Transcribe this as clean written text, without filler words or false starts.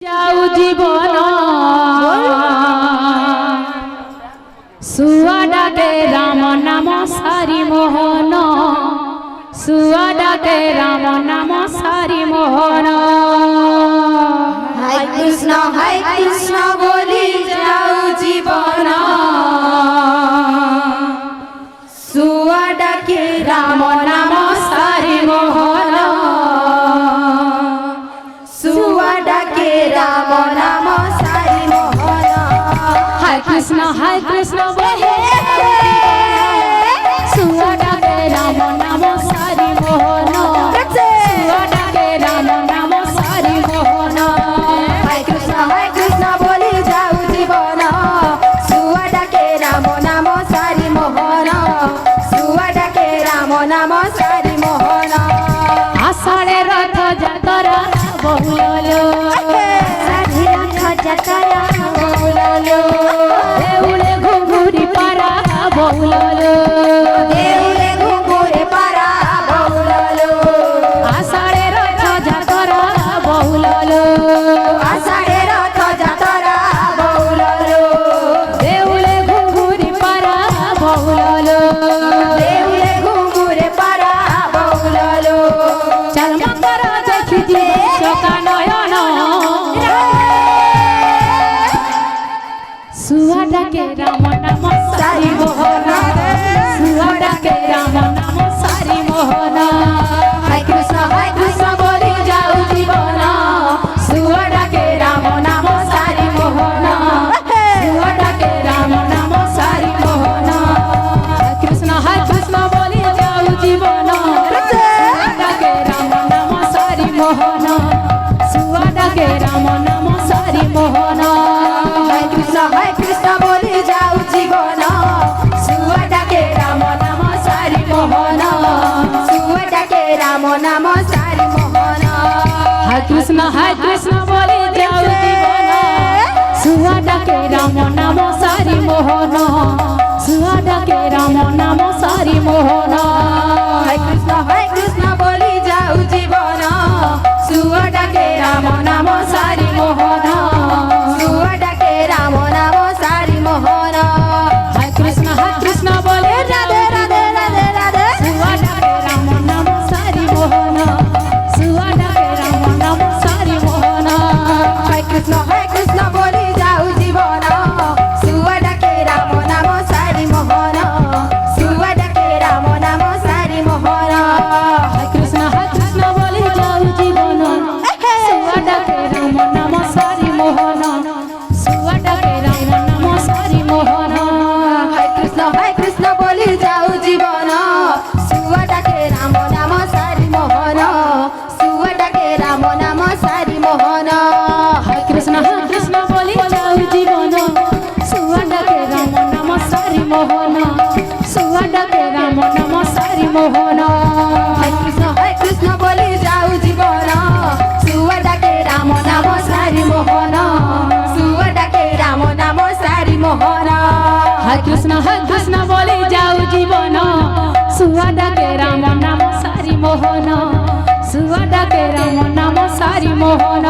যাও জীবন সুয়া ডাকে রাম নাম সারি মোহন সুয়া ডাকে রাম নাম সারি মোহন হাই কৃষ্ণ বলি যাও জীবন সুয়া ডাকে রাম নাম সারি মোহন সুয়া ডাকে রাম নাম সারি মোহন হাই কৃষ্ণ বলে সুয়া ডাকে রাম নাম সারি মোহন সুয়া ডাকে রাম নাম সারি মোহন হাই কৃষ্ণ বলি যাও জীবন সুয়া ডাকে রাম নাম সারি মোহন সুয়া ডাকে রাম নাম সারি মোহন আষাঢ়ে রথ যাতরা বহুলো সারি রথ যাতরা বহুলো দেউলে ঘুঘুরি পারা বহুলো দেউলে ঘুঘুরি পারা বহুলো আষাঢ়ে রথ যাতরা বহুলো আষাঢ়ে রথ যাতরা বহুলো দেউলে ঘুঘুরি পারা বহুলো দেউলে ঘুঘুরি পারা বহুলো চল মকর দেখিছি চকা নয়ন সুয়া ডাকে রাম নাম সারি মোহন সুয়া ডাকে রাম নাম সারি মোহন হাই কৃষ্ণ বলি যাও জীবন সুয়া ডাকে রাম নাম সারি মোহন সুয়া ডাকে রাম নাম সারি মোহন কৃষ্ণ বলি যাও জীবন সুয়া ডাকে রাম নাম সারি মোহন সুয়া ডাকে রাম নাম সারি মোহন হাই কৃষ্ণ বলি যাও জীবন সুয়া ডাকে রাম নাম সারি মোহন সুয়া ডাকে রাম নাম সারি মোহন হাই কৃষ্ণ বলে যাও জীবন সুয়া ডাকে রাম নাম সারি মোহন সুয়া ডাকে রাম নাম সারি মোহন হাই কৃষ্ণ বলি যাও জীবন সুয়া ডাকে রাম নাম সারি মোহন সুয়া ডাকে রাম নাম সারি মোহন হাই কৃষ্ণ বলে রাধে রাধে রাধে রাধে সুয়া ডাকে রাম নাম সারি মোহন সুয়া ডাকে রাম নাম সারি মোহন হাই কৃষ্ণ বলি যাও জীবন সুয়া ডাকে রাম নাম সারি মোহন সুয়া ডাকে রাম নাম সারি মোহন হাই কৃষ্ণ বলে যাও জীবন সুয়া ডাকে রাম নাম সারি মোহন সুয়া ডাকে রাম নাম সারি মোহন হাই কৃষ্ণ বলি যাও জীবন সুয়া ডাকে রাম নাম সারি মোহন সুয়া ডাকে রাম নাম সারি মোহন হাই কৃষ্ণ বলে যাও জীবন সুয়া ডাকে রাম নাম সারি মোহন সুয়া ডাকে রাম নাম সারি মোহন হাই কৃষ্ণ বলি যাও জীবন সুয়া ডাকে রাম নাম সারি মোহন সুয়া ডাকে রাম নাম সারি মোহন হাই কৃষ্ণ বলে যাও জীবন সুয়া ডাকে রাম নাম সারি মোহন সুয়া ডাকে রাম নাম সারি মোহন